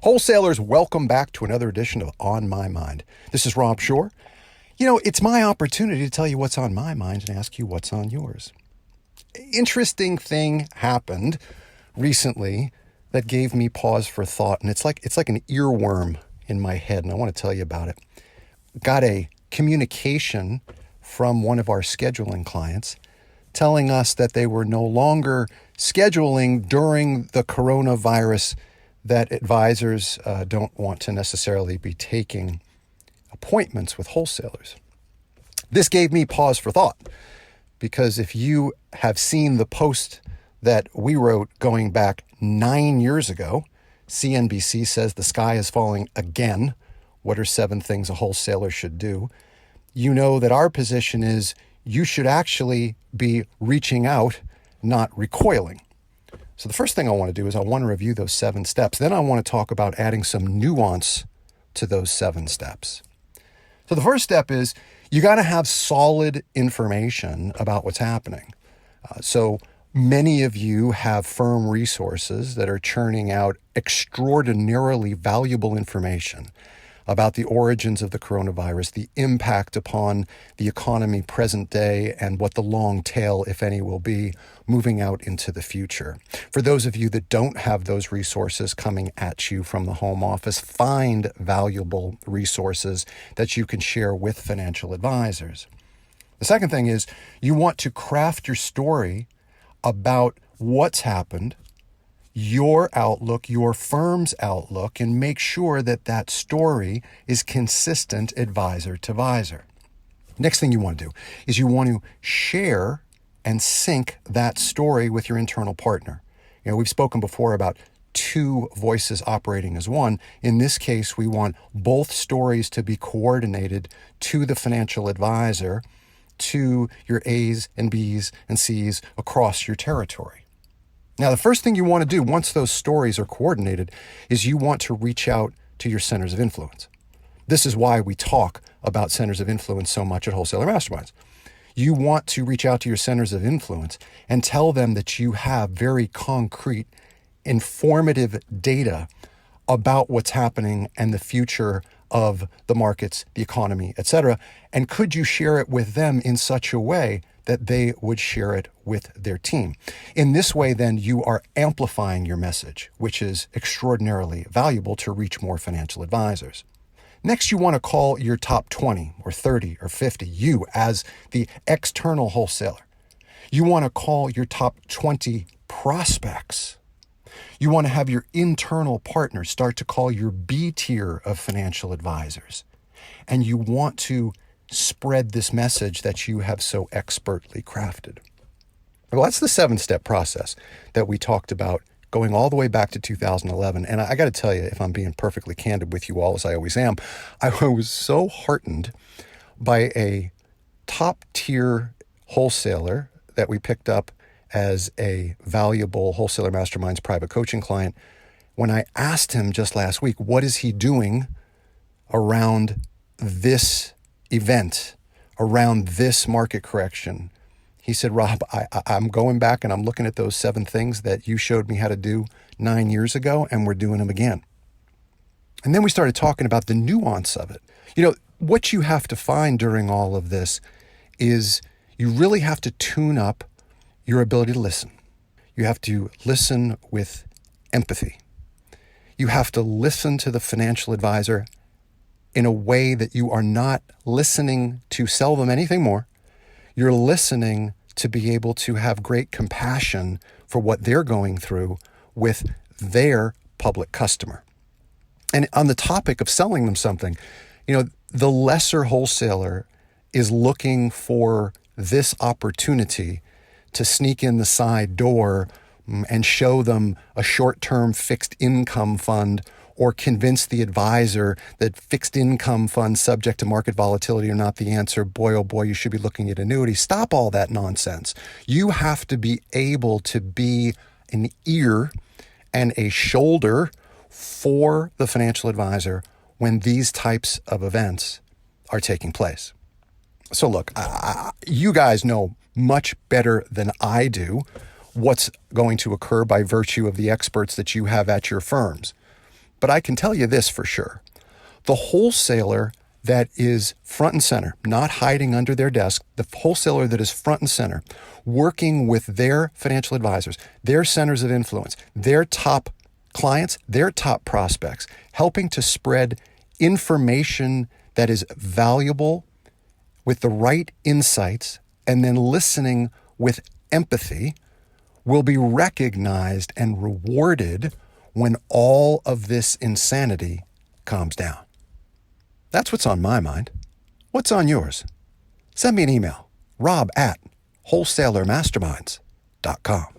Wholesalers, welcome back to another edition of On My Mind. This is Rob Shore. It's my opportunity to tell you what's on my mind and ask you what's on yours. Interesting thing happened recently that gave me pause for thought, and it's like an earworm in my head, and I want to tell you about it. Got a communication from one of our scheduling clients telling us that they were no longer scheduling during the coronavirus, that advisors don't want to necessarily be taking appointments with wholesalers. This gave me pause for thought, because if you have seen the post that we wrote going back 9 years ago, CNBC says the sky is falling again. What are 7 things a wholesaler should do? You know that our position is you should actually be reaching out, not recoiling. So the first thing I want to do is I want to review those 7 steps. Then I want to talk about adding some nuance to those 7 steps. So the first step is you got to have solid information about what's happening. So many of you have firm resources that are churning out extraordinarily valuable information about the origins of the coronavirus, the impact upon the economy present day, and what the long tail, if any, will be moving out into the future. For those of you that don't have those resources coming at you from the home office, find valuable resources that you can share with financial advisors. The second thing is you want to craft your story about what's happened, your outlook, your firm's outlook, and make sure that that story is consistent advisor to advisor. Next thing you want to do is you want to share and sync that story with your internal partner. We've spoken before about 2 voices operating as one. In this case, we want both stories to be coordinated to the financial advisor, to your A's and B's and C's across your territory. Now, the first thing you want to do once those stories are coordinated is you want to reach out to your centers of influence. This is why we talk about centers of influence so much at Wholesaler Masterminds. You want to reach out to your centers of influence and tell them that you have very concrete, informative data about what's happening and the future of the markets, the economy, etc. And could you share it with them in such a way that they would share it with their team? In this way, then, you are amplifying your message, which is extraordinarily valuable to reach more financial advisors. Next, you want to call your top 20 or 30 or 50, you as the external wholesaler. You want to call your top 20 prospects. You want to have your internal partners start to call your B tier of financial advisors. And you want to spread this message that you have so expertly crafted. Well, that's the 7-step process that we talked about going all the way back to 2011. And I got to tell you, if I'm being perfectly candid with you all, as I always am, I was so heartened by a top-tier wholesaler that we picked up as a valuable Wholesaler Masterminds private coaching client when I asked him just last week, what is he doing around this event, around this market correction? He said, Rob, I'm going back and I'm looking at those 7 things that you showed me how to do 9 years ago, and we're doing them again. And then we started talking about the nuance of it. What you have to find during all of this is you really have to tune up your ability to listen. You have to listen with empathy. You have to listen to the financial advisor in a way that you are not listening to sell them anything more. You're listening to be able to have great compassion for what they're going through with their public customer. And on the topic of selling them something, the lesser wholesaler is looking for this opportunity to sneak in the side door and show them a short-term fixed income fund, or convince the advisor that fixed income funds subject to market volatility are not the answer. Boy, oh boy, you should be looking at annuities. Stop all that nonsense. You have to be able to be an ear and a shoulder for the financial advisor when these types of events are taking place. So look, you guys know much better than I do what's going to occur by virtue of the experts that you have at your firms. But I can tell you this for sure. The wholesaler that is front and center, not hiding under their desk, the wholesaler that is front and center, working with their financial advisors, their centers of influence, their top clients, their top prospects, helping to spread information that is valuable with the right insights, and then listening with empathy, will be recognized and rewarded when all of this insanity calms down. That's what's on my mind. What's on yours? Send me an email, rob@wholesalermasterminds.com.